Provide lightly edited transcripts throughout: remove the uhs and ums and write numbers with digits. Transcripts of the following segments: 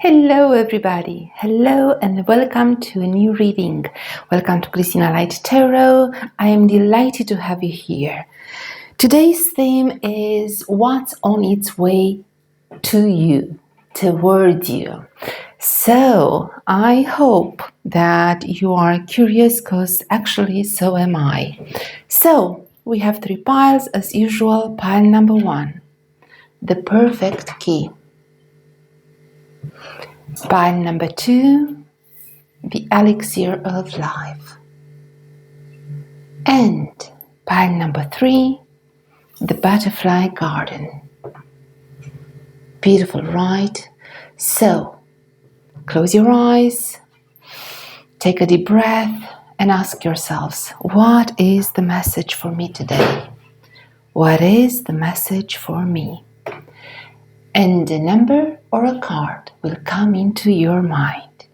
Hello everybody, hello and welcome to a new reading. Welcome to Christina Light Tarot. I am delighted to have you here. Today's theme is what's on its way to you, toward you. So I hope that you are curious because actually so am I. So we have three piles as usual. Pile number one, the perfect key. Pile number two, the elixir of life. And pile number three, the butterfly garden. Beautiful, right? So, close your eyes, take a deep breath, and ask yourselves, what is the message for me today? What is the message for me? And a number or a card will come into your mind.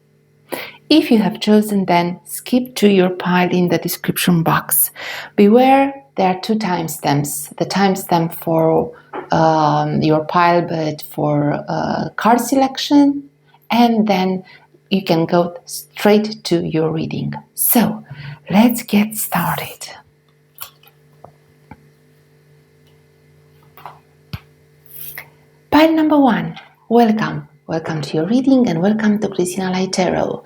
If you have chosen, then skip to your pile in the description box. Beware, there are two timestamps. The timestamp for your pile, but for card selection, and then you can go straight to your reading. So, let's get started. Pile number one, welcome. Welcome to your reading and welcome to Christina Light Tarot.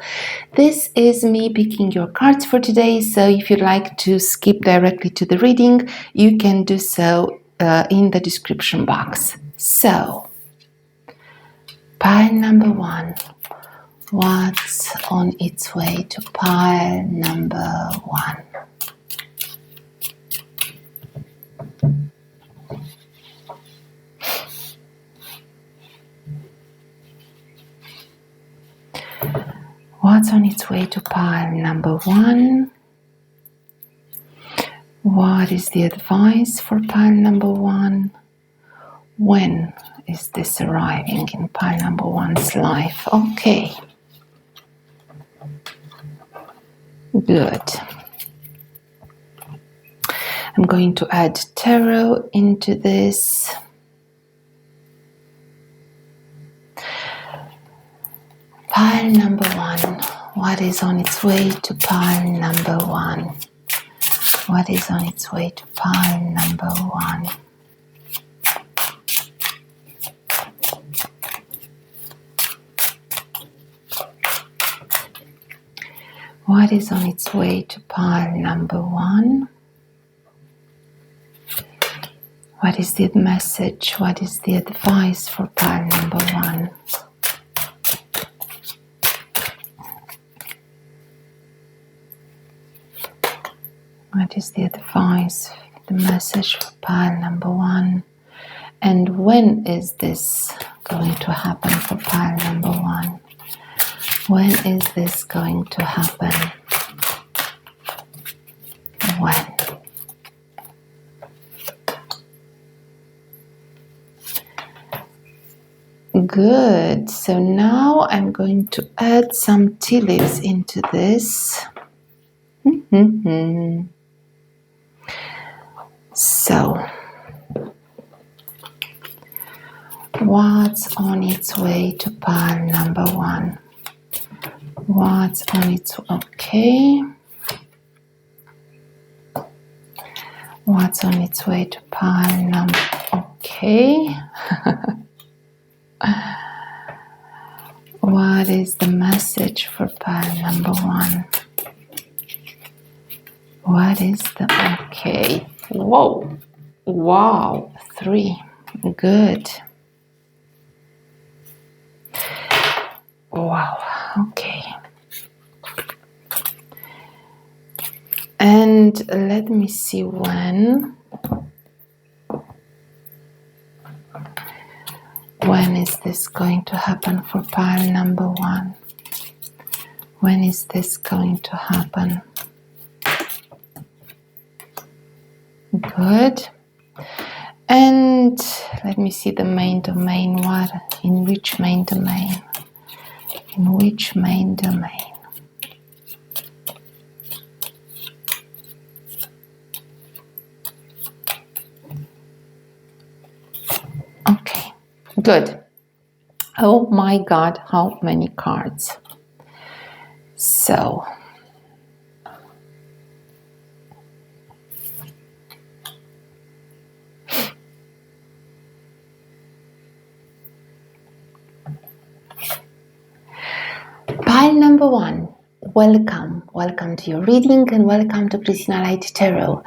This is me picking your cards for today, so if you'd like to skip directly to the reading, you can do so in the description box. So, pile number one, what's on its way to pile number one? What's on its way to pile number one? What is the advice for pile number one? When is this arriving in pile number one's life? Okay. Good. I'm going to add tarot into this. Pile number one. What is on its way to pile number one? What is on its way to pile number one? What is on its way to pile number one? What is the message? What is the advice for pile number one? What is the advice, the message for pile number one? And when is this going to happen for pile number one? When is this going to happen? When? Good. So now I'm going to add some tea leaves into this. So, what's on its way to pile number one? What's on its okay? What's on its way to pile number okay? What is the message for pile number one? What is the okay? Whoa! Wow! 3. Good. Wow. Okay. And let me see when. When is this going to happen for pile number one? When is this going to happen? Good. And let me see the main domain. What? In which main domain? In which main domain? Okay. Good. Oh my God, how many cards. So, pile number one. Welcome to your reading and welcome to Christina Light Tarot.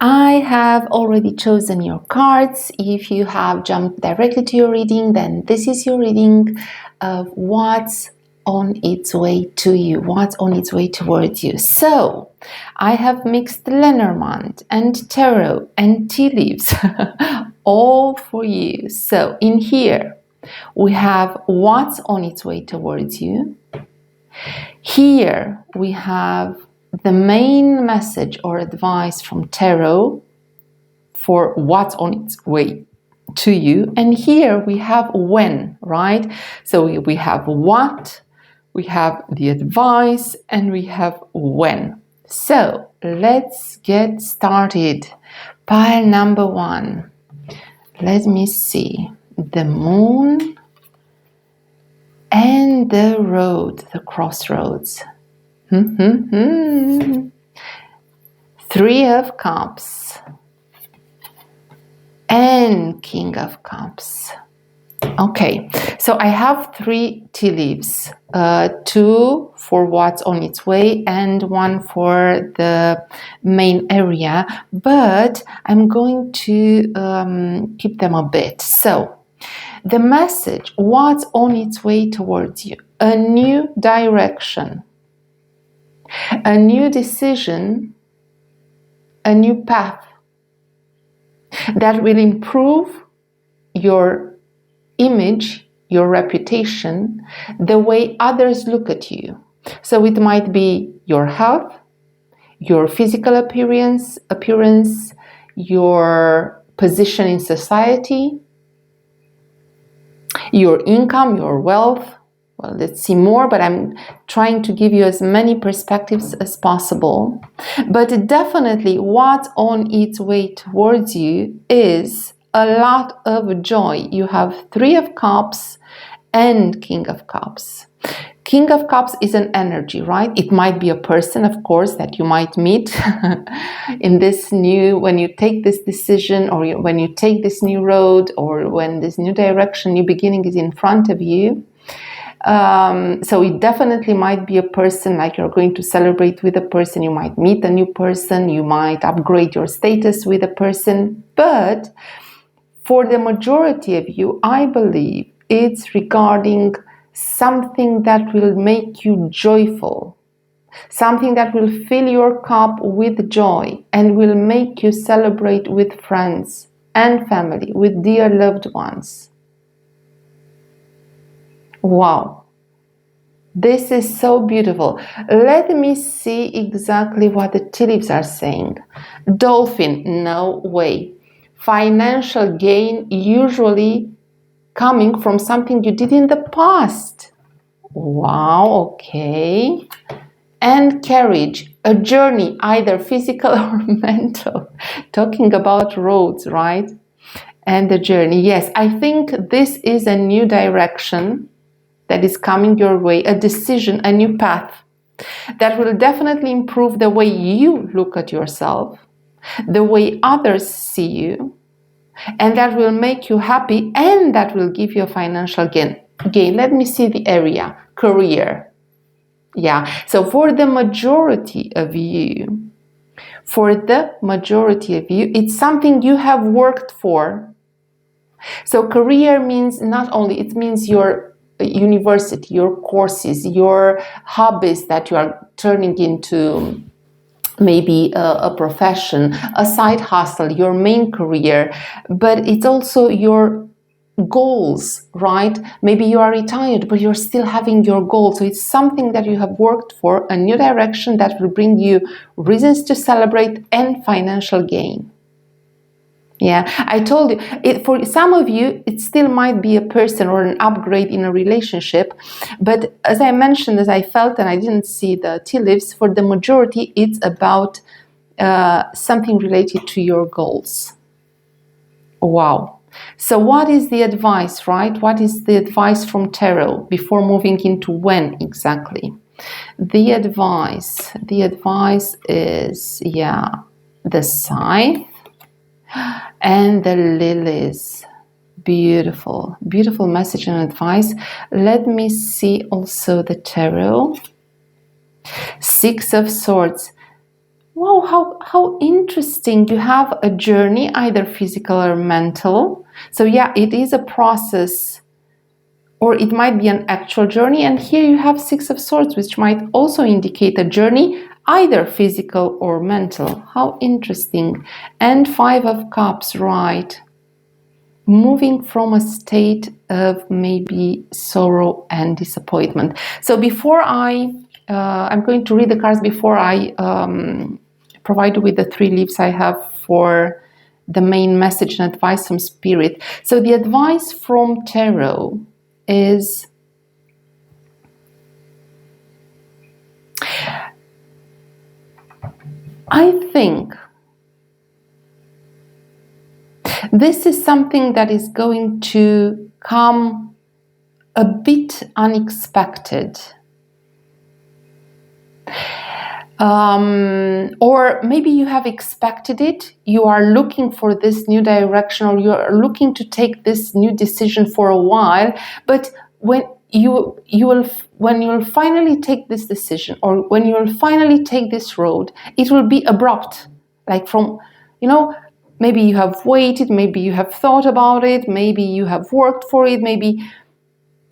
I have already chosen your cards. If you have jumped directly to your reading, then this is your reading of what's on its way to you, what's on its way towards you. So, I have mixed Lenormand and Tarot and tea leaves, all for you. So, in here, we have what's on its way towards you. Here we have the main message or advice from Tarot for what's on its way to you. And here we have when, right? So we have what, we have the advice, and we have when. So let's get started. Pile number one. Let me see. The moon and the road, the crossroads. Three of Cups and King of Cups. Okay, so I have three tea leaves, two for what's on its way and one for the main area, but I'm going to keep them a bit. So, the message, what's on its way towards you? A new direction, a new decision, a new path that will improve your image, your reputation, the way others look at you. So it might be your health, your physical appearance, your position in society, your income, your wealth. Well, let's see more, but I'm trying to give you as many perspectives as possible. But definitely what's on its way towards you is a lot of joy. You have Three of Cups and King of Cups. King of Cups is an energy, right? It might be a person, of course, that you might meet in this new, when you take this decision or when you take this new road or when this new direction, new beginning is in front of you. So it definitely might be a person, like you're going to celebrate with a person, you might meet a new person, you might upgrade your status with a person. But for the majority of you, I believe it's regarding something that will make you joyful, something that will fill your cup with joy and will make you celebrate with friends and family, with dear loved ones. Wow, this is so beautiful. Let me see exactly what the tea leaves are saying. Dolphin, no way. Financial gain, usually coming from something you did in the past. Wow, okay. And carriage, a journey, either physical or mental. Talking about roads, right? And the journey. Yes, I think this is a new direction that is coming your way, a decision, a new path that will definitely improve the way you look at yourself, the way others see you, and that will make you happy and that will give you a financial gain. Let me see the area. Career. Yeah, so for the majority of you, it's something you have worked for. So career means not only, it means your university, your courses, your hobbies that you are turning into maybe a profession, a side hustle, your main career, but it's also your goals, right? Maybe you are retired, but you're still having your goals. So it's something that you have worked for, a new direction that will bring you reasons to celebrate and financial gain. Yeah, I told you, for some of you, it still might be a person or an upgrade in a relationship. But as I mentioned, as I felt, and I didn't see the tea leaves, for the majority, it's about something related to your goals. Wow. So what is the advice, right? What is the advice from tarot before moving into when exactly? The advice is, yeah, the scythe and the lilies. Beautiful, beautiful message and advice. Let me see also the tarot. Six of Swords. Wow, how interesting. You have a journey, either physical or mental. So yeah, it is a process, or it might be an actual journey. And here you have Six of Swords, which might also indicate a journey, either physical or mental. How interesting. And Five of Cups, right? Moving from a state of maybe sorrow and disappointment. So before I'm going to read the cards before I provide you with the 3 leaves I have for the main message and advice from Spirit. So the advice from tarot is, I think this is something that is going to come a bit unexpected. Or maybe you have expected it, you are looking for this new direction, or you are looking to take this new decision for a while, but when you will finally take this decision, or when you will finally take this road, it will be abrupt, like from, maybe you have waited, maybe you have thought about it, maybe you have worked for it,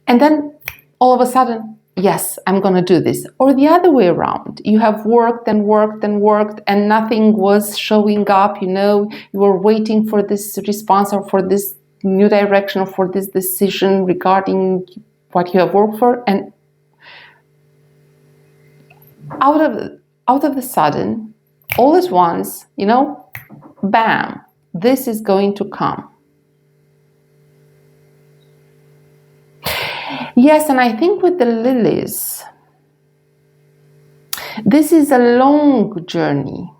and then all of a sudden, yes, I'm going to do this. Or the other way around. You have worked and worked and worked and nothing was showing up, you were waiting for this response or for this new direction or for this decision regarding what you have worked for. And out of the sudden, all at once, bam, this is going to come. Yes, and I think with the lilies, this is a long journey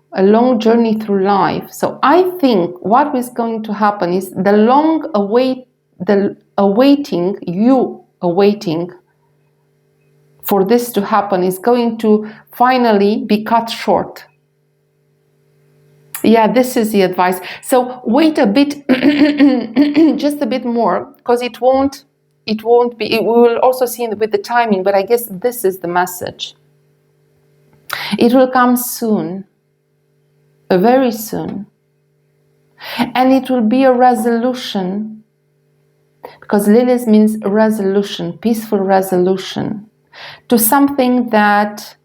through life. So I think what is going to happen is the awaiting for this to happen is going to finally be cut short. Yeah, this is the advice. So wait a bit, just a bit more, because it will also see with the timing, but I guess this is the message. It will come soon, very soon. And it will be a resolution, because lilies means resolution, peaceful resolution, to something that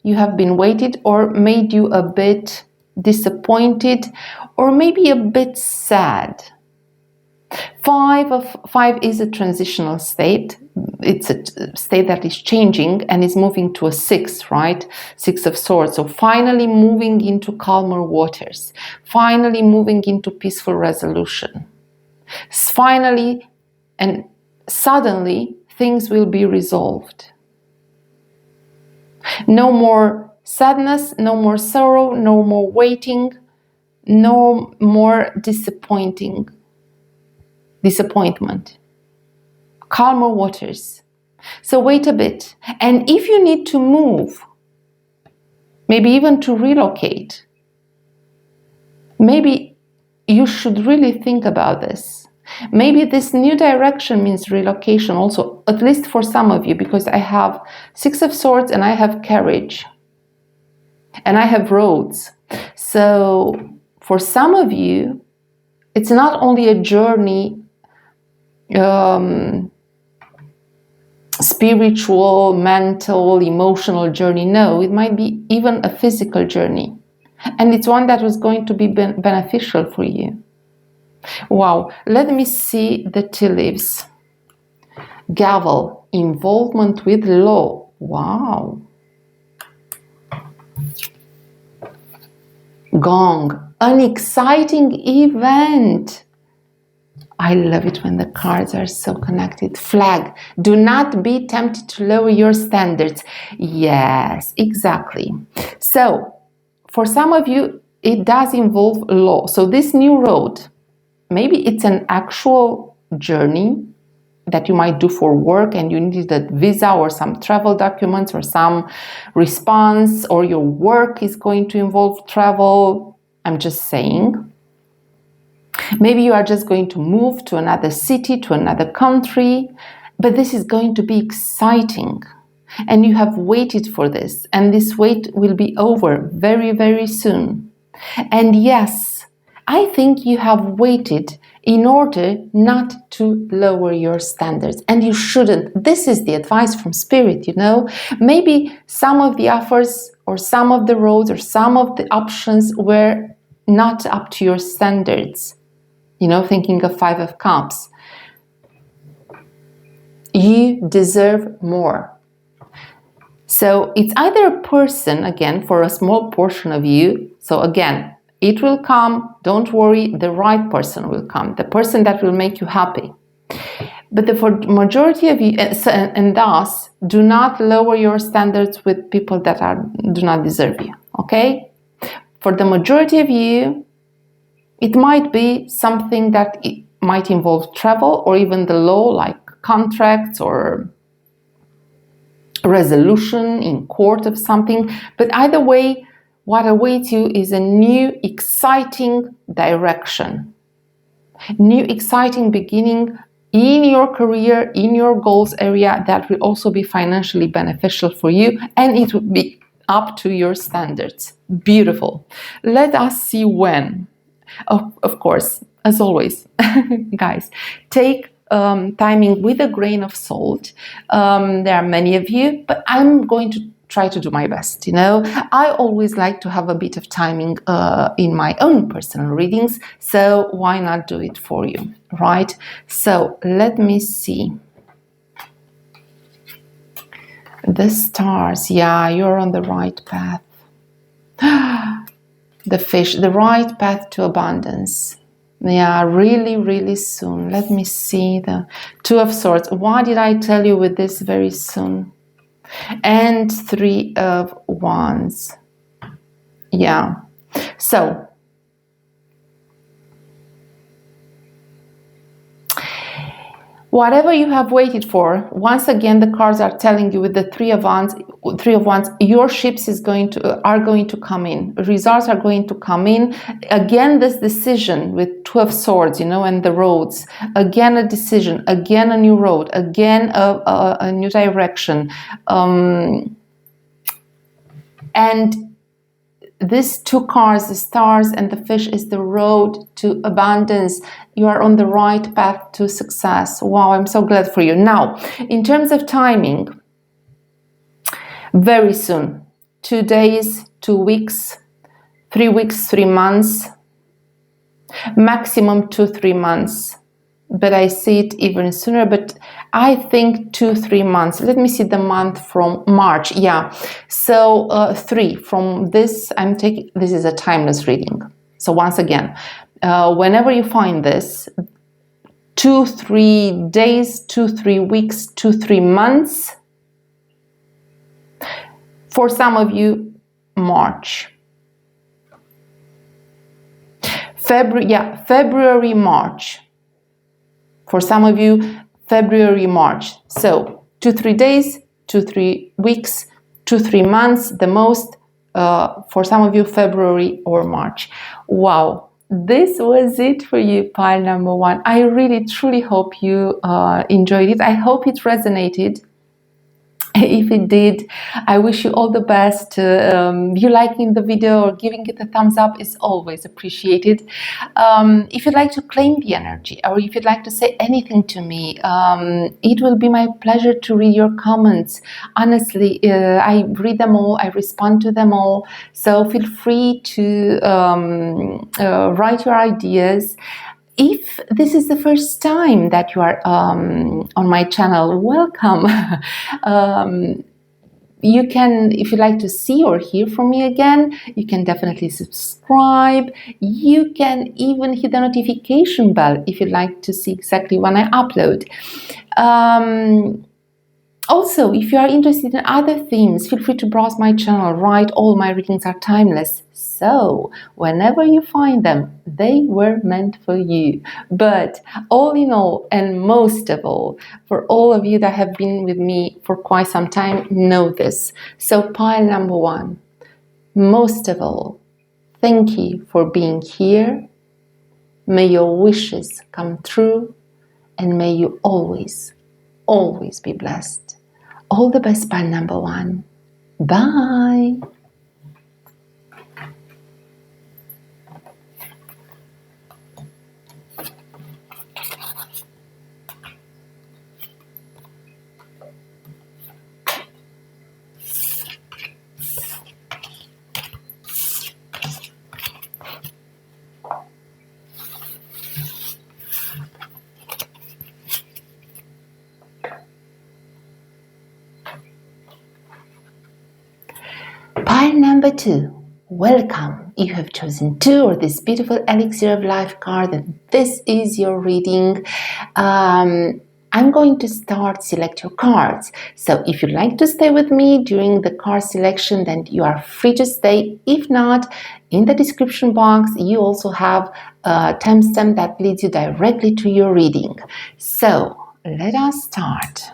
you have been waited or made you a bit disappointed or maybe a bit sad. 5 is a transitional state. It's a state that is changing and is moving to a 6, right? 6 of Swords. So finally moving into calmer waters. Finally moving into peaceful resolution. Finally and suddenly things will be resolved. No more sadness, no more sorrow, no more waiting, no more disappointment. Calmer waters. So wait a bit. And if you need to move, maybe even to relocate, maybe you should really think about this. Maybe this new direction means relocation also, at least for some of you, because I have 6 of Swords and I have carriage and I have roads. So for some of you, it's not only a journey, spiritual, mental, emotional journey. No, it might be even a physical journey. And it's one that was going to be beneficial for you. Wow, let me see the tea leaves. Gavel, involvement with law. Wow. Gong, an exciting event. I love it when the cards are so connected. Flag, do not be tempted to lower your standards. Yes, exactly. So, for some of you, it does involve law. So this new road, maybe it's an actual journey that you might do for work and you need a visa or some travel documents or some response, or your work is going to involve travel. I'm just saying. Maybe you are just going to move to another city, to another country, but this is going to be exciting. And you have waited for this, and this wait will be over very, very soon. And yes, I think you have waited in order not to lower your standards, and you shouldn't. This is the advice from Spirit, you know. Maybe some of the offers or some of the roads or some of the options were not up to your standards. You know, thinking of Five of Cups. You deserve more. So it's either a person, again, for a small portion of you. So again, it will come, don't worry, the right person will come, the person that will make you happy. But for the majority of you, and thus, do not lower your standards with people that do not deserve you, okay? For the majority of you, it might be something that it might involve travel or even the law, like contracts or resolution in court of something. But either way, what awaits you is a new exciting direction, new exciting beginning in your career, in your goals area, that will also be financially beneficial for you, and it will be up to your standards. Beautiful. Let us see when. Of course, as always, guys, take timing with a grain of salt. There are many of you, but I'm going to try to do my best. You know, I always like to have a bit of timing in my own personal readings, so why not do it for you, right? So let me see. The stars, yeah, you're on the right path. The fish, the right path to abundance. Yeah, really, really soon. Let me see the Two of Swords. Why did I tell you with this very soon? And Three of Wands. Yeah. So, whatever you have waited for, once again, the cards are telling you with the Three of Wands, your ships are going to come in. Results are going to come in. Again, this decision with Two of Swords, you know, and the roads. Again, a decision. Again, a new road. Again, a new direction. And these two cards, the stars and the fish, is the road to abundance. You are on the right path to success. Wow, I'm so glad for you. Now, in terms of timing, very soon. 2 days, 2 weeks, 3 weeks, 3 months, maximum 2-3 months. But I see it even sooner, but I think 2-3 months. Let me see the month from March. Yeah, so 3 from this. This is a timeless reading. So once again, whenever you find this, 2-3 days, 2-3 weeks, 2-3 months. For some of you, March. February, March. For some of you, February, March. So 2-3 days, 2-3 weeks, 2-3 months, the most. For some of you, February or March. Wow, this was it for you, pile number 1. I really, truly hope you enjoyed it. I hope it resonated. If it did, I wish you all the best. You liking the video or giving it a thumbs up is always appreciated. If you'd like to claim the energy, or if you'd like to say anything to me, it will be my pleasure to read your comments. Honestly, I read them all, I respond to them all. So feel free to write your ideas. If this is the first time that you are on my channel, welcome. You can, if you'd like to see or hear from me again, you can definitely subscribe. You can even hit the notification bell if you'd like to see exactly when I upload. Also, if you are interested in other themes, feel free to browse my channel, right? All my readings are timeless. So, whenever you find them, they were meant for you. But all in all, and most of all, for all of you that have been with me for quite some time, know this. So, pile number one, most of all, thank you for being here. May your wishes come true, and may you always, always be blessed. All the best, pile number one. Bye. Pile number two. Welcome. You have chosen 2 or this beautiful Elixir of Life card, and this is your reading. I'm going to select your cards. So if you'd like to stay with me during the card selection, then you are free to stay. If not, in the description box, you also have a timestamp that leads you directly to your reading. So let us start.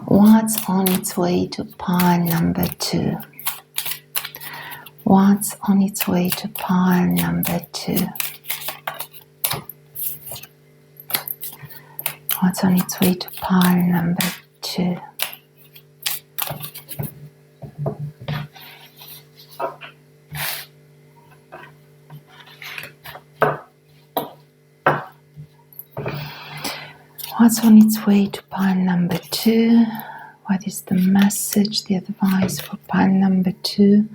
What's on its way to pile number 2? What's on its way to pile number 2? What's on its way to pile number 2? What's on its way to pile number 2? What is the message, the advice for pile number 2?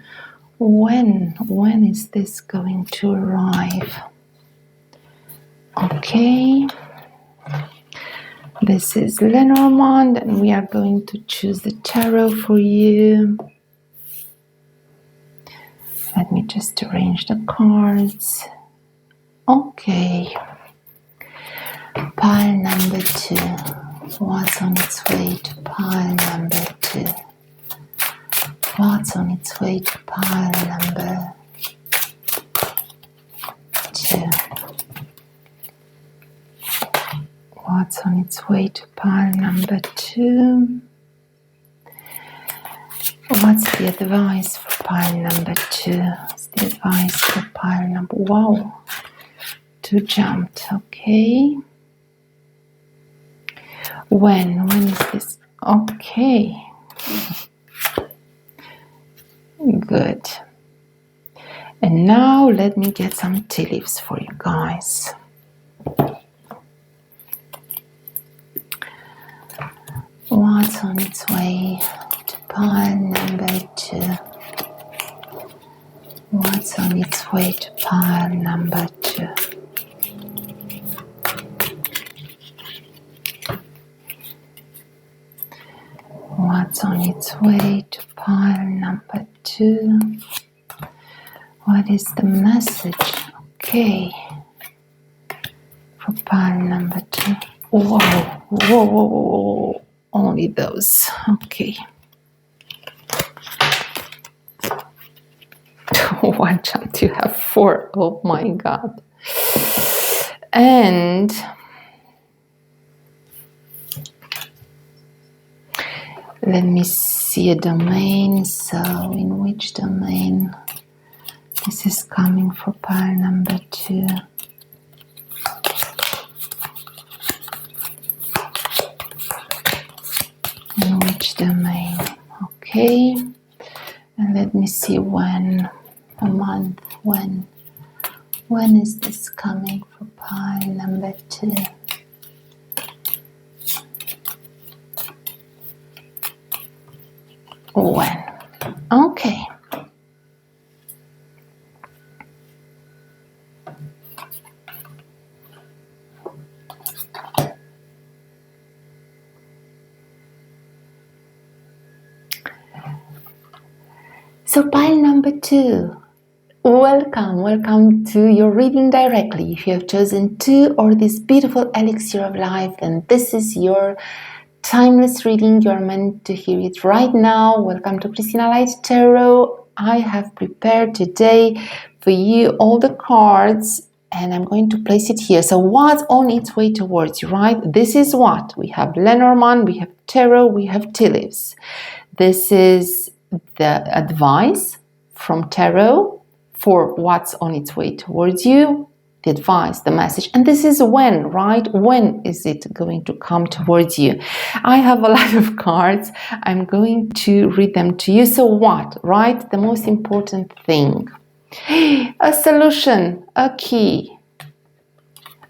When is this going to arrive? Okay. This is Lenormand, and we are going to choose the tarot for you. Let me just arrange the cards. Okay. Pile number 2. What's on its way to pile number 2? What's on its way to pile number 2? What's on its way to pile number 2? What's the advice for pile number 2? What's the advice for pile number... Wow. 2 jumped. Okay. When is this? Okay. Good. And now let me get some tea leaves for you guys. What's on its way to pile number 2? What's on its way to pile number 2? What's on its way to pile number 2? What is the message? Okay. For pile number 2. Whoa, whoa, whoa, whoa. Only those. Okay. 1 chance, you have 4. Oh my God. And let me see a domain. So in which domain this is coming for pile number 2? In which domain? Okay. And let me see when, a month, when is this coming for pile number 2? When? Okay. So pile number 2, Welcome to your reading directly. If you have chosen to or this beautiful elixir of life, then this is your timeless reading. You're meant to hear it right now. Welcome to Christina Light Tarot. I have prepared today for you all the cards and I'm going to place it here. So what's on its way towards you, right? This is what we have: Lenormand, we have tarot, we have tea leaves. This is the advice from tarot for what's on its way towards you, the advice, the message. And this is when, right? When is it going to come towards you? I have a lot of cards. I'm going to read them to you. So what, right? The most important thing. A solution, a key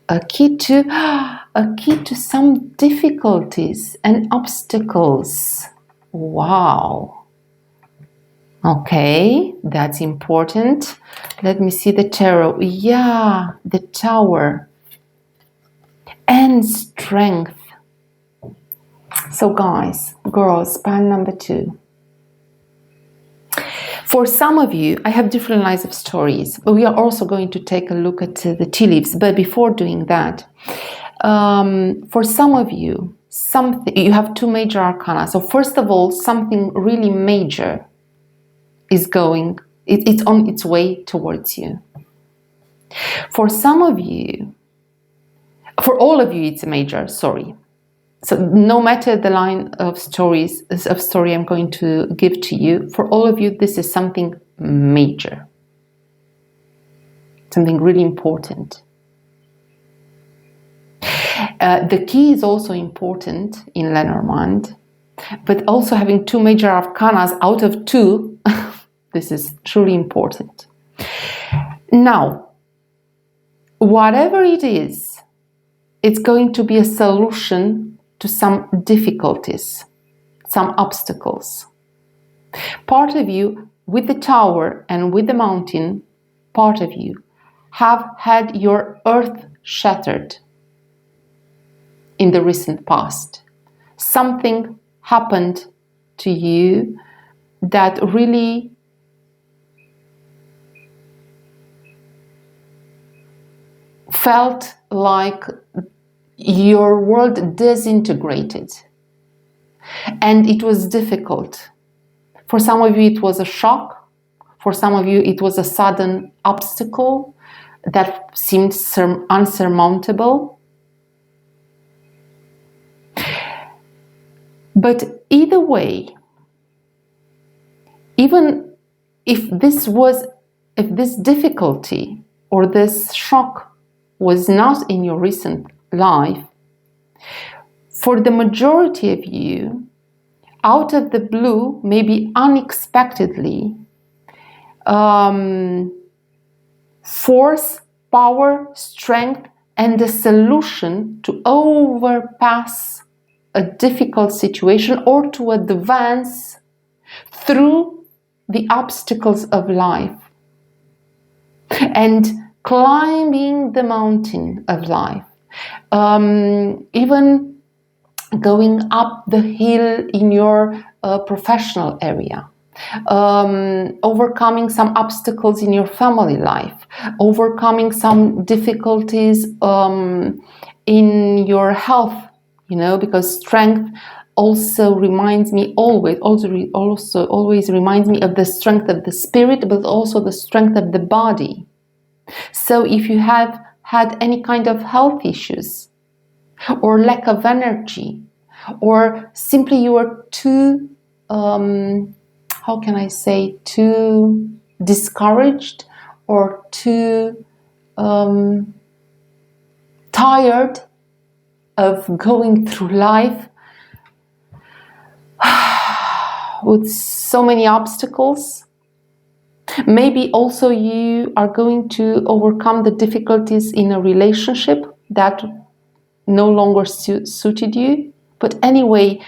to some difficulties and obstacles. Wow. Okay, that's important. Let me see the tarot. Yeah, the Tower and strength. So guys, girls, pile number 2. For some of you, I have different lines of stories, but we are also going to take a look at the tea leaves. But before doing that, for some of you, you have 2 major arcana. So first of all, something really major is it's on its way towards you. For some of you, for all of you, it's a major, sorry. So no matter the line of story I'm going to give to you, for all of you, this is something major. Something really important. The key is also important in Lenormand, but also having 2 major arcanas out of 2, this is truly important. Now, whatever it is, it's going to be a solution to some difficulties, some obstacles. Part of you, with the Tower and with the Mountain, part of you have had your earth shattered in the recent past. Something happened to you that really felt like your world disintegrated, and it was difficult. For some of you, it was a shock. For some of you, it was a sudden obstacle that seemed unsurmountable. But either way, even if this difficulty or this shock was not in your recent life, for the majority of you, out of the blue, maybe unexpectedly, force, power, strength, and the solution to overpass a difficult situation or to advance through the obstacles of life and climbing the mountain of life, even going up the hill in your professional area, overcoming some obstacles in your family life, overcoming some difficulties in your health, because strength also reminds me always reminds me of the strength of the spirit, but also the strength of the body. So if you have had any kind of health issues or lack of energy, or simply you are too, too discouraged or too tired of going through life with so many obstacles. Maybe also you are going to overcome the difficulties in a relationship that no longer suited you. But anyway,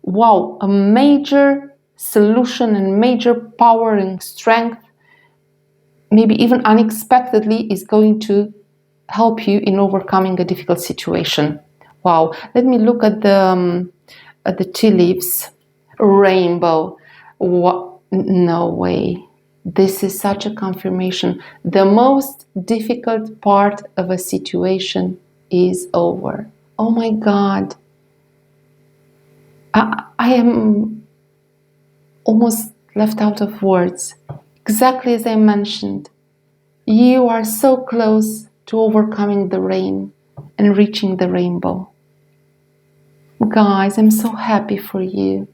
wow, a major solution and major power and strength, maybe even unexpectedly, is going to help you in overcoming a difficult situation. Wow, let me look at the tea leaves. Rainbow. What? No way. This is such a confirmation. The most difficult part of a situation is over. Oh my God. I am almost left out of words. Exactly as I mentioned, you are so close to overcoming the rain and reaching the rainbow. Guys, I'm so happy for you.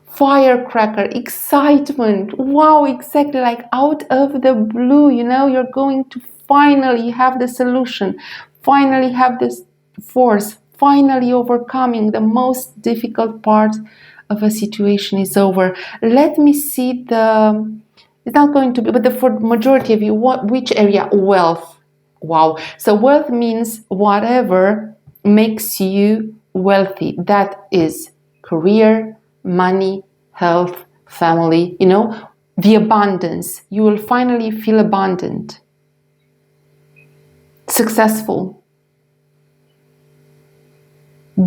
Firecracker, excitement. Wow, exactly, like out of the blue, you're going to finally have the solution, finally have this force, finally overcoming the most difficult part of a situation is over. Let me see it's not going to be, but for majority of you, which area? Wealth. Wow. So wealth means whatever makes you wealthy. That is career, money, health, family, the abundance. You will finally feel abundant, successful.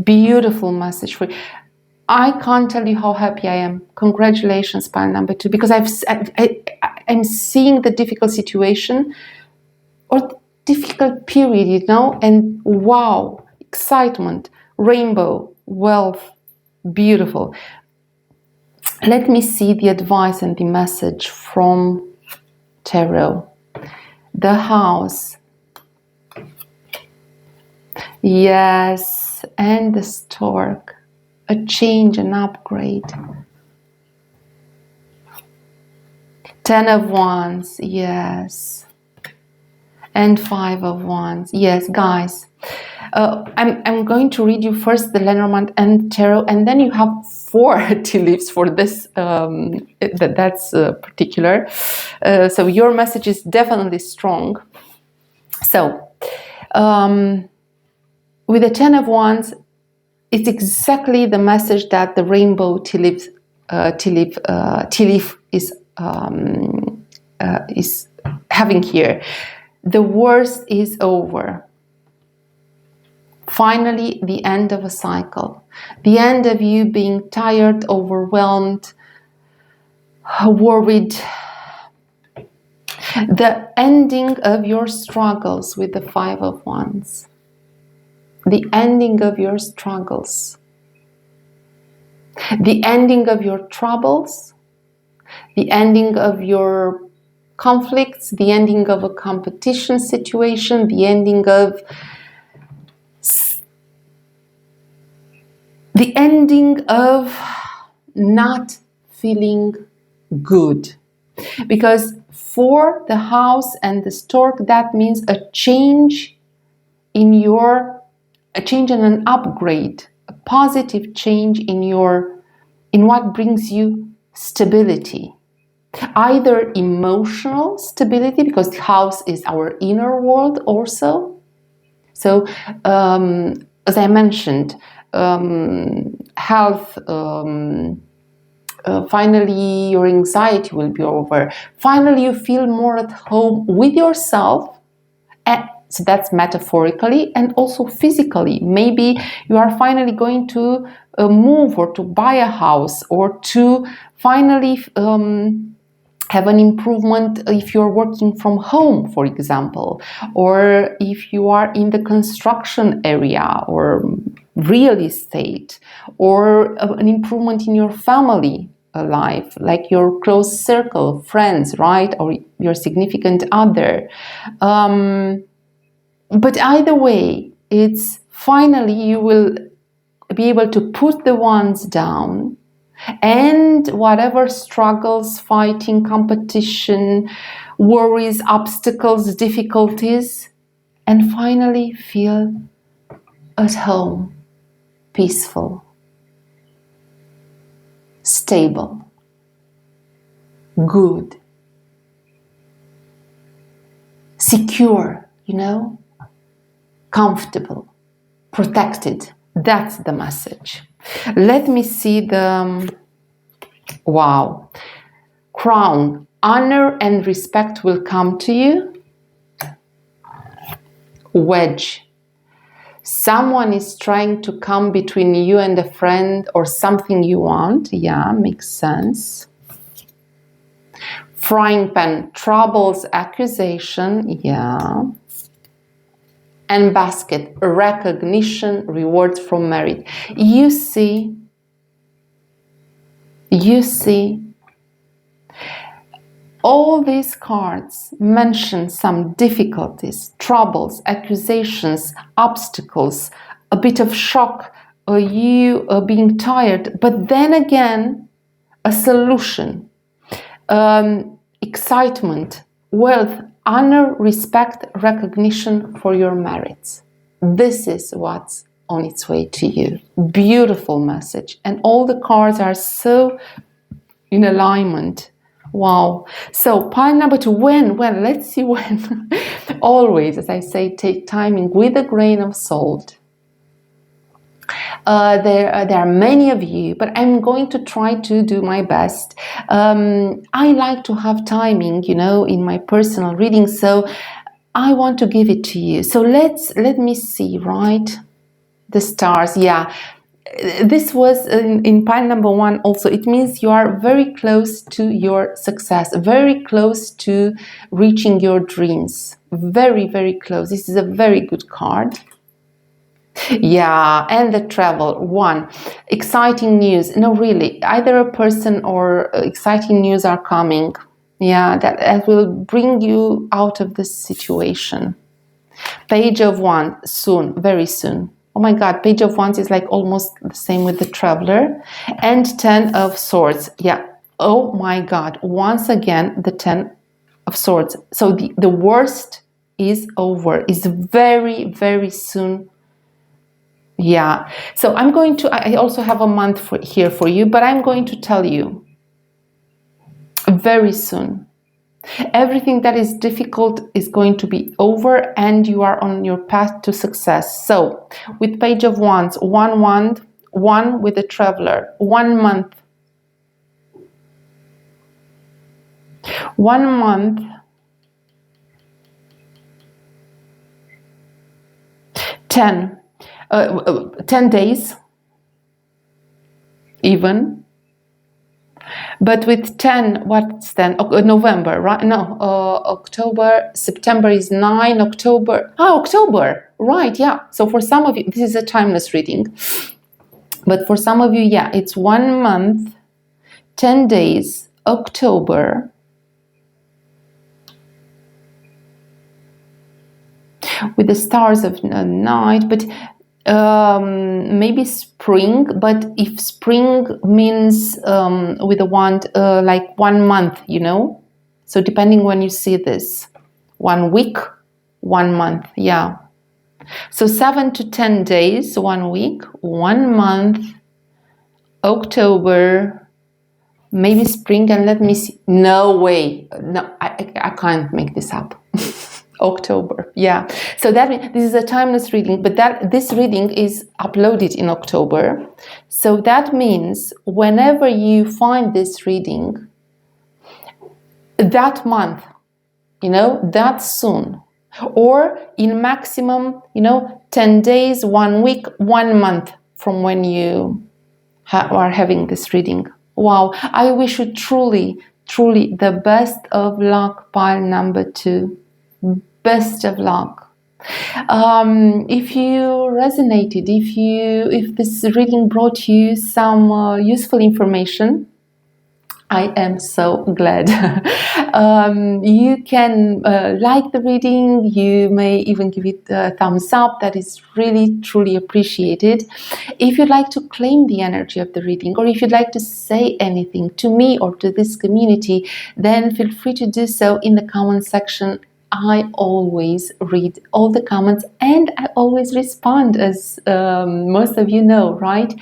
Beautiful message for you. I can't tell you how happy I am. Congratulations, pile number 2, because I'm seeing the difficult situation or difficult period, and wow, excitement, rainbow, wealth, beautiful. Let me see the advice and the message from tarot. The house. Yes, and the stork. A change, an upgrade. 10 of Wands, yes. And 5 of Wands, yes, guys. I'm going to read you first the Lenormand and Tarot, and then you have 4 tea leaves for this. That's particular. So your message is definitely strong. So, with the 10 of Wands, it's exactly the message that the rainbow tea leaf is having here. The worst is over. Finally, the end of a cycle. The end of you being tired, overwhelmed, worried. The ending of your struggles with the 5 of Wands. The ending of your struggles. The ending of your troubles. The ending of your conflicts. The ending of a competition situation. The ending of not feeling good. Because for the house and the stork, that means a change and an upgrade, a positive change in what brings you stability. Either emotional stability, because the house is our inner world also. So, as I mentioned, health, finally your anxiety will be over. Finally, you feel more at home with yourself. So that's metaphorically and also physically. Maybe you are finally going to move or to buy a house or to finally have an improvement if you're working from home, for example, or if you are in the construction area or real estate, or an improvement in your family life, like your close circle, friends, right, or your significant other. But either way, it's finally you will be able to put the ones down, and whatever struggles, fighting, competition, worries, obstacles, difficulties, and finally feel at home, peaceful, stable, good, secure, comfortable, protected. That's the message. Let me see the wow. Crown. Honor and respect will come to you. Wedge. Someone is trying to come between you and a friend or something you want. Yeah, makes sense. Frying pan, troubles, accusation, yeah. And basket, recognition, rewards from merit. You see, all these cards mention some difficulties, troubles, accusations, obstacles, a bit of shock, you being tired, but then again, a solution, excitement, wealth, honor, respect, recognition for your merits. This is what's on its way to you. Beautiful message. And all the cards are so in alignment. Wow. So pile number 2, when? Well, let's see when. Always, as I say, take timing with a grain of salt. There are many of you, but I'm going to try to do my best. I like to have timing, in my personal reading, so I want to give it to you. So let me see, right? The stars, yeah. This was in pile number 1 also. It means you are very close to your success, very close to reaching your dreams. Very, very close. This is a very good card. Yeah, and the travel 1. Exciting news. No, really, either a person or exciting news are coming. Yeah, that will bring you out of this situation. Page of Wands, soon, very soon. Oh my God, Page of Wands is like almost the same with the Traveler. And 10 of Swords. Yeah. Oh my God. Once again, the 10 of Swords. So the worst is over. Is very, very soon. Yeah. So I also have a month here for you, but I'm going to tell you very soon. Everything that is difficult is going to be over and you are on your path to success. So with Page of Wands, 1 wand, 1 with the Traveler, 1 month. 1 month. 10 days even. But with 10, what's then? November, right? No, October, September is 9, October. October, right, yeah. So for some of you, this is a timeless reading. But for some of you, yeah, it's 1 month, 10 days, October. With the stars of night, but maybe spring, but if spring means with a wand like 1 month, so depending when you see this, 1 week, 1 month, yeah. So 7 to 10 days, 1 week, 1 month, October, maybe spring, and let me see. No way, no, I can't make this up. October, yeah. So that means this is a timeless reading, but this reading is uploaded in October. So that means whenever you find this reading, that month, that soon, or in maximum, 10 days, 1 week, 1 month from when you are having this reading. Wow, I wish you truly, truly the best of luck, pile number 2. Best of luck. If you resonated, if this reading brought you some useful information, I am so glad. You can like the reading, you may even give it a thumbs up. That is really, truly appreciated. If you'd like to claim the energy of the reading, or if you'd like to say anything to me or to this community, then feel free to do so in the comment section. I always read all the comments and I always respond, as most of you know, right?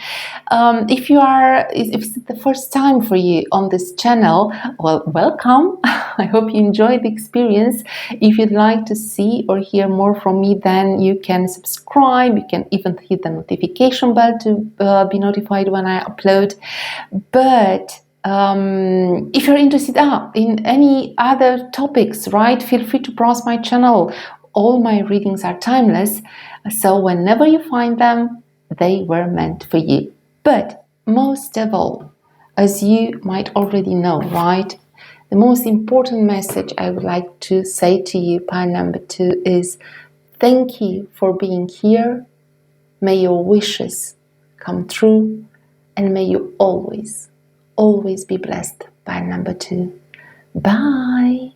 If it's the first time for you on this channel, well, welcome. I hope you enjoyed the experience. If you'd like to see or hear more from me, then you can subscribe. You can even hit the notification bell to be notified when I upload. But if you're interested in any other topics, right, feel free to browse my channel. All my readings are timeless, so whenever you find them, they were meant for you. But most of all, as you might already know, right, The most important message I would like to say to you, pile number 2, is thank you for being here. May your wishes come true, and may you always, always be blessed, pile number 2. Bye.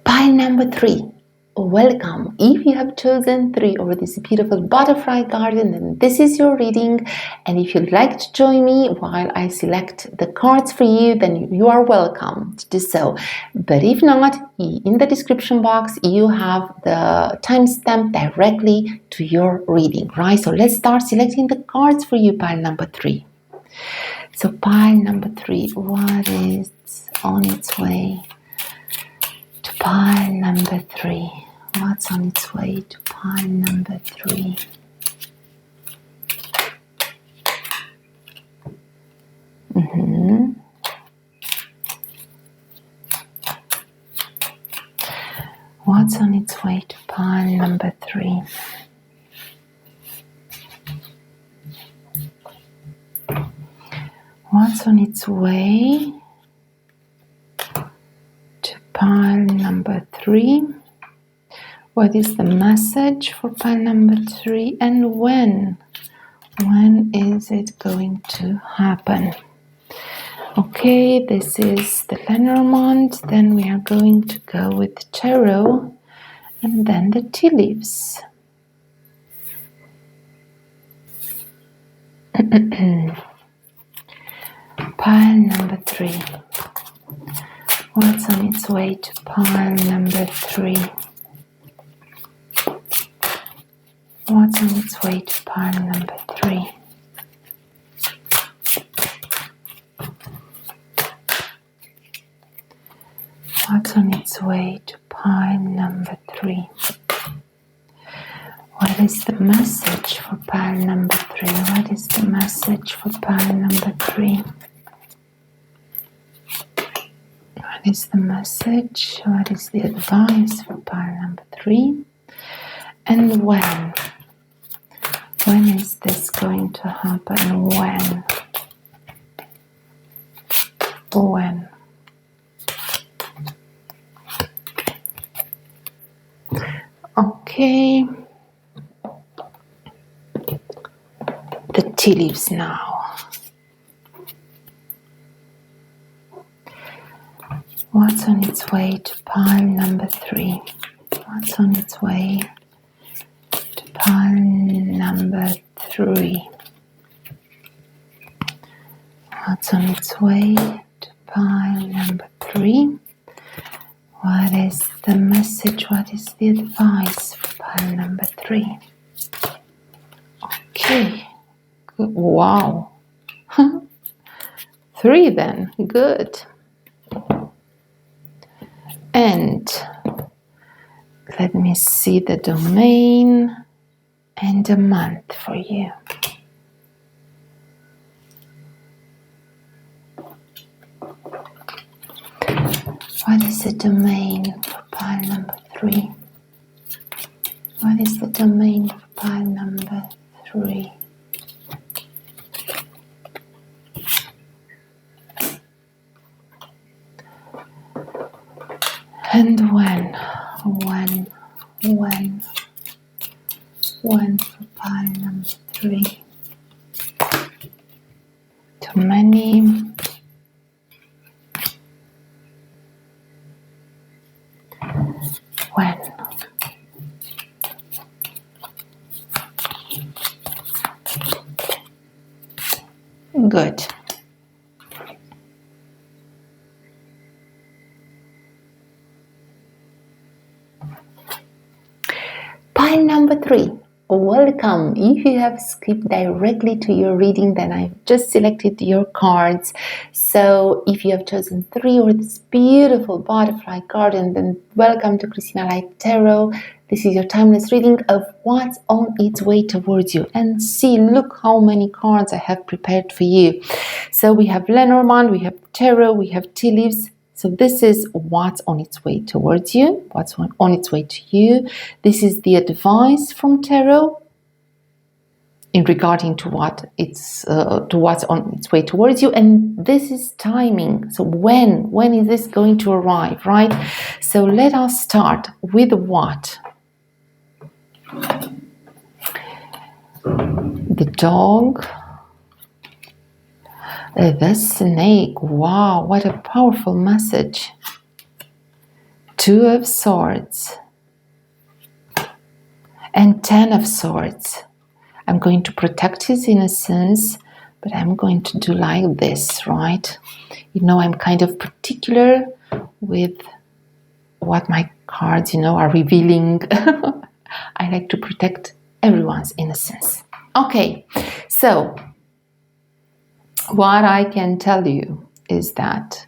Pile number 3. Welcome. If you have chosen 3 over this beautiful butterfly garden, then this is your reading. And if you'd like to join me while I select the cards for you, then you are welcome to do so. But if not, in the description box, you have the timestamp directly to your reading, right? So let's start selecting the cards for you, pile number 3. So pile number 3, what is on its way? Pile number 3. What's on its way to pile number 3? What's on its way to pile number 3? What's on its way to pile number 3? What is the message for pile number 3, and when? When is it going to happen? Okay, this is the Lenormand. Then we are going to go with the tarot and then the tea leaves. Pile number 3. What's on its way to pile number 3? What's on its way to pile number 3? What's on its way to pile number 3? What is the message for pile number 3? What is the message for pile number 3? What is the message? What is the advice for pile number 3? And when? When is this going to happen? When? When? Okay. The tea leaves now. What's on its way to pile number 3? What's on its way to pile number 3? What's on its way to pile number 3? What is the message? What is the advice for pile number 3? Okay. Good. Wow. 3 then. Good. And let me see the domain and the month for you. What is the domain for pile number 3? What is the domain for pile number 3? And when for pile number 3? Too many. When? Good. Pile number 3. welcome. If you have skipped directly to your reading, then I've just selected your cards. So if you have chosen 3 or this beautiful butterfly card, then welcome to Christina Light Tarot. This is your timeless reading of what's on its way towards you. And see, look how many cards I have prepared for you. So we have Lenormand, we have Tarot, we have tea leaves. So this is what's on its way towards you, what's on its way to you. This is the advice from Tarot in regarding to what's on its way towards you, and this is timing. So when is this going to arrive, right? So let us start with what? The dog. The snake. Wow, what a powerful message. 2 of Swords and 10 of Swords. I'm going to protect his innocence, but I'm going to do like this, right? You know, I'm kind of particular with what my cards, are revealing. I like to protect everyone's innocence. Okay, so what I can tell you is that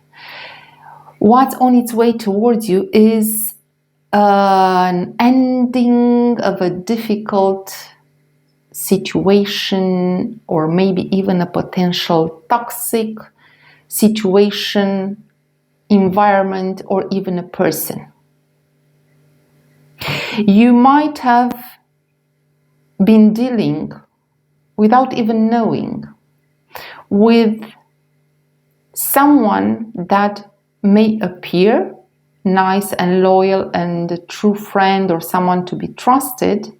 what's on its way towards you is an ending of a difficult situation, or maybe even a potential toxic situation, environment, or even a person. You might have been dealing, without even knowing, with someone that may appear nice and loyal and a true friend or someone to be trusted,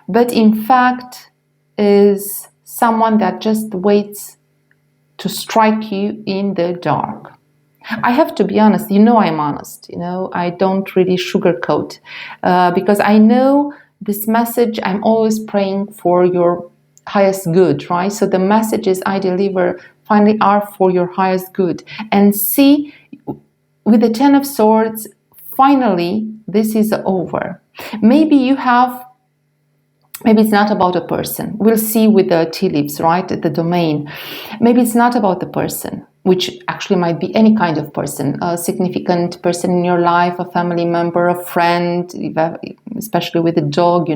but in fact is someone that just waits to strike you in the dark. I have to be honest, I'm honest, I don't really sugarcoat, because I know this message, I'm always praying for your highest good, right? So the messages I deliver finally are for your highest good. And see, with the 10 of Swords, finally, this is over. Maybe it's not about a person. We'll see with the tea leaves, right? The domain. Maybe it's not about the person, which actually might be any kind of person, a significant person in your life, a family member, a friend, especially with a dog,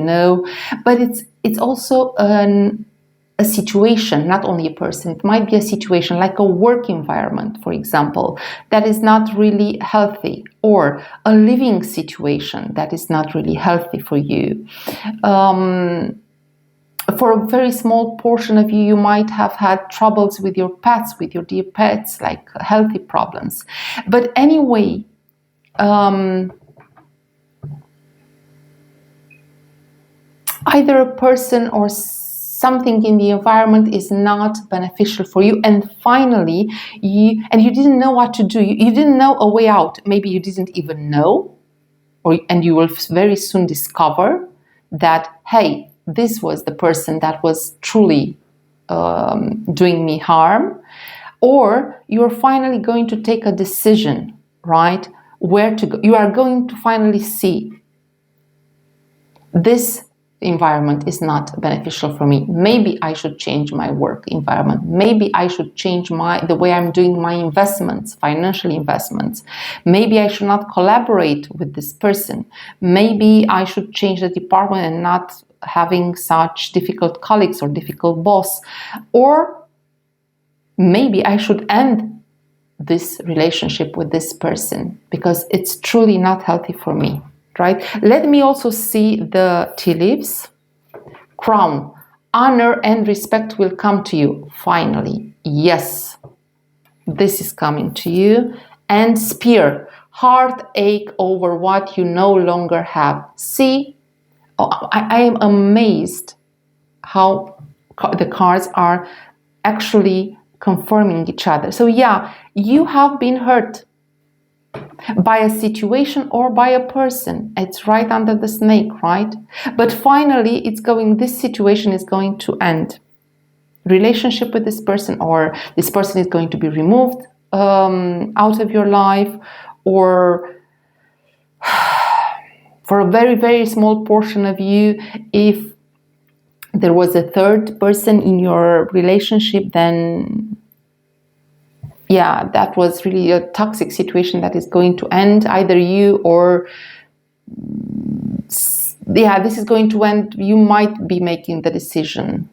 But it's also a situation, not only a person. It might be a situation like a work environment, for example, that is not really healthy, or a living situation that is not really healthy for you. For a very small portion of you, you might have had troubles with your pets, with your dear pets, like healthy problems. But anyway, either a person or something in the environment is not beneficial for you, and finally you didn't know what to do. You didn't know a way out. Maybe you didn't even know, and you will very soon discover that, hey, this was the person that was truly doing me harm. Or you're finally going to take a decision, right? Where to go. You are going to finally see, this environment is not beneficial for me. Maybe I should change my work environment. Maybe I should change the way I'm doing my investments, financial investments. Maybe I should not collaborate with this person. Maybe I should change the department and not having such difficult colleagues or difficult boss. Or maybe I should end this relationship with this person because it's truly not healthy for me. Right? Let me also see the tea leaves. Crown. Honor and respect will come to you. Finally. Yes. This is coming to you. And Spear. Heartache over what you no longer have. See? I am amazed how the cards are actually confirming each other. So yeah, you have been hurt by a situation or by a person. It's right under the snake, right? But finally, this situation is going to end. Relationship with this person, or this person is going to be removed out of your life, or for a very, very small portion of you, if there was a third person in your relationship, then yeah, that was really a toxic situation that is going to end. Either you or this is going to end. You might be making the decision,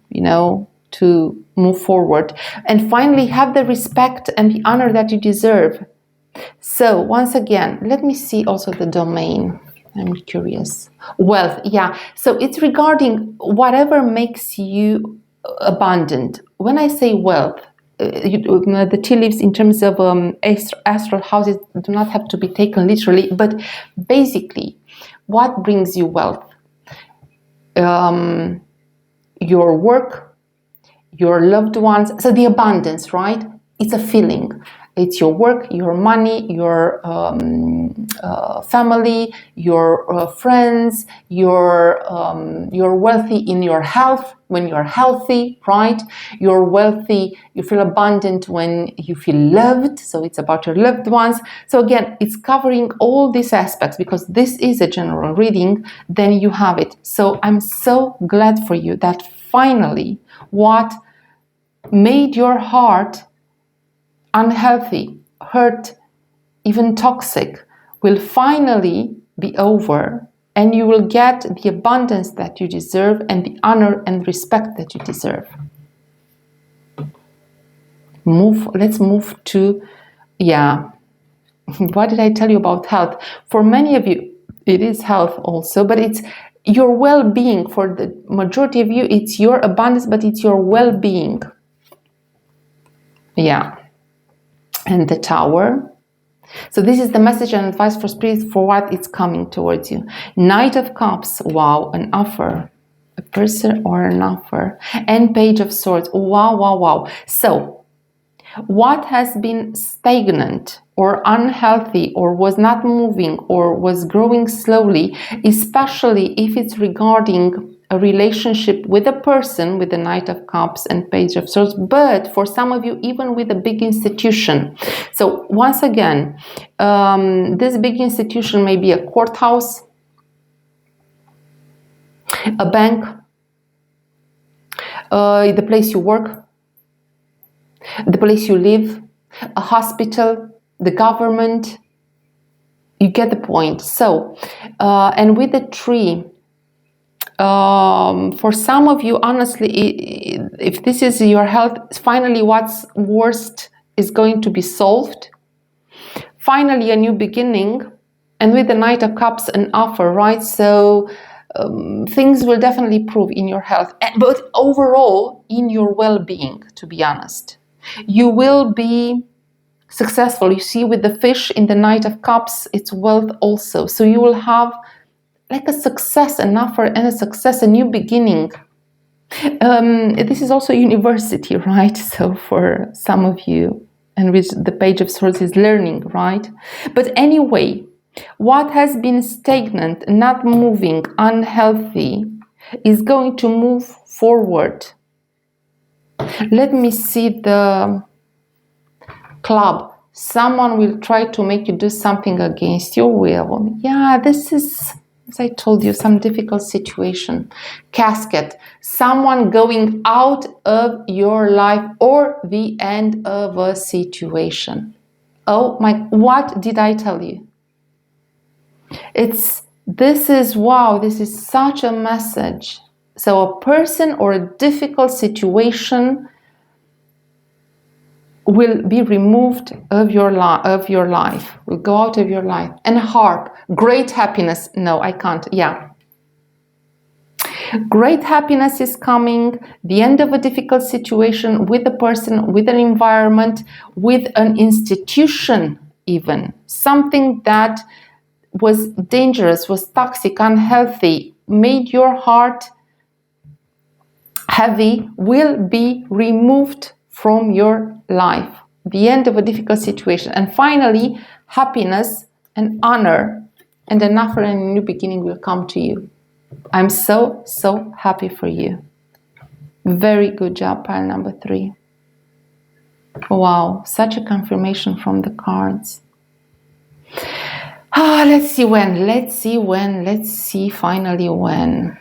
to move forward and finally have the respect and the honor that you deserve. So once again, let me see also the domain. I'm curious. Wealth, yeah. So it's regarding whatever makes you abundant. When I say wealth, the tea leaves in terms of astral houses do not have to be taken literally, but basically, what brings you wealth? Your work, your loved ones. So the abundance, right? It's a feeling. It's your work, your money, your family, your friends. You're wealthy in your health when you're healthy, right? You're wealthy. You feel abundant when you feel loved. So it's about your loved ones. So again, it's covering all these aspects because this is a general reading. Then you have it. So I'm so glad for you that finally, what made your heart unhealthy, hurt, even toxic, will finally be over, and you will get the abundance that you deserve and the honor and respect that you deserve. Let's move to, what did I tell you about health? For many of you, it is health also, but it's your well-being. For the majority of you, it's your abundance, but it's your well-being. Yeah. And the Tower. So this is the message and advice for Spirit for what it's coming towards you. Knight of Cups. Wow, an offer. A person or an offer. And Page of Swords. Wow, wow, wow. So what has been stagnant or unhealthy or was not moving or was growing slowly, especially if it's regarding a relationship with a person, with the Knight of Cups and Page of Swords, but for some of you, even with a big institution. So once again, this big institution may be a courthouse, a bank, the place you work, the place you live, a hospital, the government. You get the point. So, and with the tree, for some of you, honestly, if this is your health, finally what's worst is going to be solved. Finally, a new beginning. And with the Knight of Cups, an offer, right? So things will definitely improve in your health, but overall in your well-being, to be honest. You will be successful. You see, with the fish in the Knight of Cups, it's wealth also. So you will have like a success, an offer and a success, a new beginning. This is also university, right? So for some of you, and with the Page of Swords is learning, right? But anyway, what has been stagnant, not moving, unhealthy, is going to move forward. Let me see the Club. Someone will try to make you do something against your will. Yeah, this is, as I told you, some difficult situation. Casket. Someone going out of your life or the end of a situation. Oh my, what did I tell you? This is such a message. So a person or a difficult situation will be removed of your life, will go out of your life. And Harp, great happiness. No, I can't. Yeah. Great happiness is coming, the end of a difficult situation with a person, with an environment, with an institution even. Something that was dangerous, was toxic, unhealthy, made your heart heavy, will be removed from your life. The end of a difficult situation. And finally, happiness and honor and an offer and a new beginning will come to you. I'm so, so happy for you. Very good job, pile number 3. Wow, such a confirmation from the cards. Let's see finally when.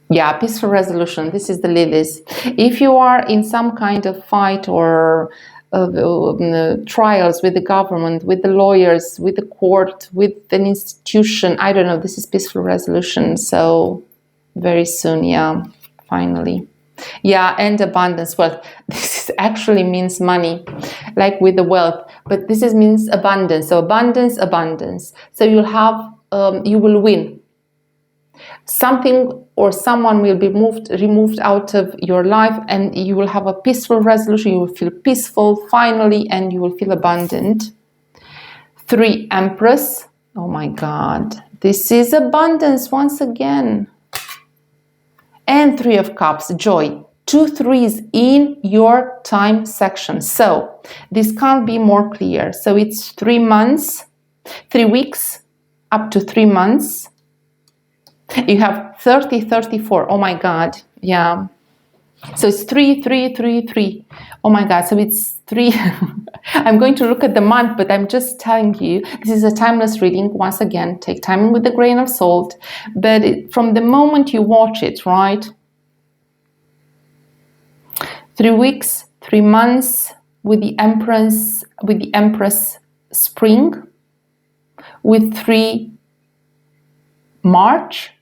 Yeah, peaceful resolution. This is the lilies. If you are in some kind of fight or trials with the government, with the lawyers, with the court, with an institution, I don't know, this is peaceful resolution. So very soon, yeah, finally. Yeah, and abundance. Well, this actually means money, like with the wealth, but this is means abundance. So abundance, abundance. So you'll have, you will win. Something or someone will be removed out of your life, and you will have a peaceful resolution. You will feel peaceful finally, and you will feel abundant. 3, Empress. Oh my God, this is abundance once again. And 3 of Cups, joy. 2 3s in your time section. So this can't be more clear. So it's 3 months, 3 weeks, up to 3 months. You have 30, 34. Oh my God. Yeah. So it's 3, 3, 3, 3. Oh my God. So it's 3. I'm going to look at the month, but I'm just telling you, this is a timeless reading. Once again, take time with a grain of salt. But from the moment you watch it, right? 3 weeks, 3 months with the Empress spring, with 3 March,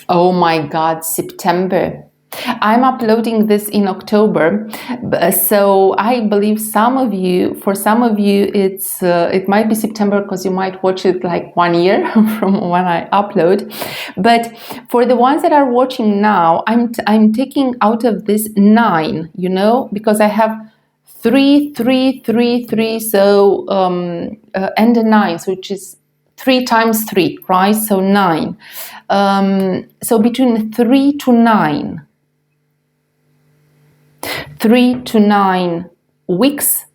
oh my God, September. I'm uploading this in October, so I believe for some of you, it might be September because you might watch it like 1 year from when I upload. But for the ones that are watching now, I'm taking out of this 9, you know, because I have 3, 3, 3, 3, so and a 9, so which is 3 times 3, right? So 9. So between 3 to 9. 3 to 9 weeks,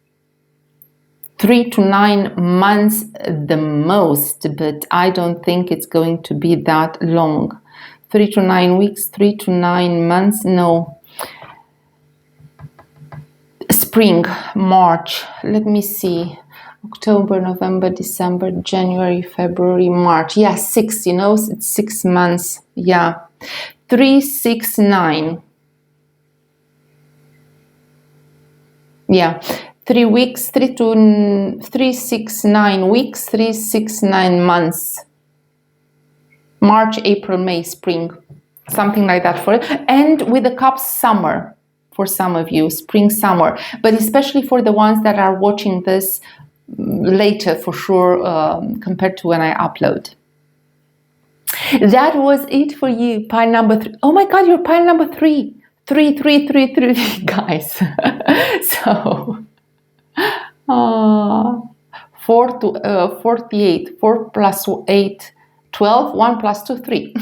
3 to 9 months the most, but I don't think it's going to be that long. 3 to 9 weeks, 3 to 9 months, no. Spring, March, let me see. October, November, December, January, February, March. Yeah, 6, you know, it's 6 months. Yeah. 3, 6, 9. Yeah, 3 weeks, 3 to 3, 6, 9 weeks, 3, 6, 9 months. March, April, May, spring, something like that for it. And with the cups, summer for some of you, spring, summer, but especially for the ones that are watching this later, for sure, compared to when I upload. That was it for you, pile number 3. Oh my God, you're pile number 3. 3, 3, 3, 3, guys. So 4 to 48, 4 plus 8, 12, 1 plus 2, 3.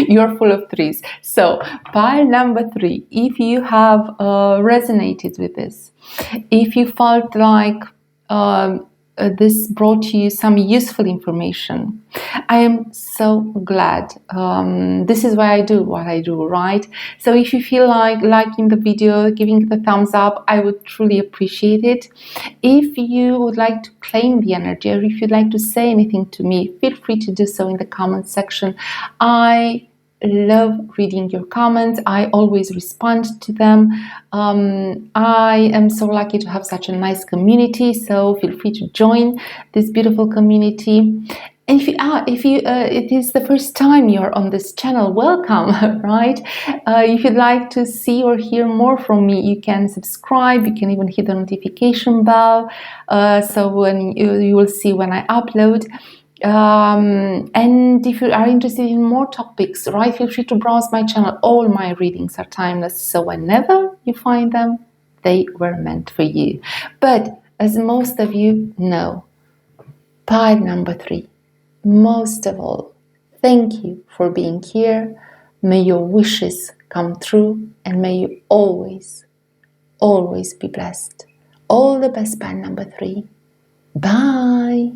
You're full of 3s. So pile number 3, if you have resonated with this, if you felt like this brought you some useful information, I am so glad. This is why I do what I do, right? So if you feel like liking the video, giving it a thumbs up, I would truly appreciate it. If you would like to claim the energy, or if you'd like to say anything to me, feel free to do so in the comment section. I love reading your comments. I always respond to them. I am so lucky to have such a nice community, so feel free to join this beautiful community. And if it is the first time you're on this channel, welcome, right? If you'd like to see or hear more from me, you can subscribe. You can even hit the notification bell, so when you will see when I upload. And if you are interested in more topics, right, feel free to browse my channel. All my readings are timeless, so whenever you find them, they were meant for you. But as most of you know, pile number 3, most of all, thank you for being here. May your wishes come true, and may you always, always be blessed. All the best, pile number 3. Bye.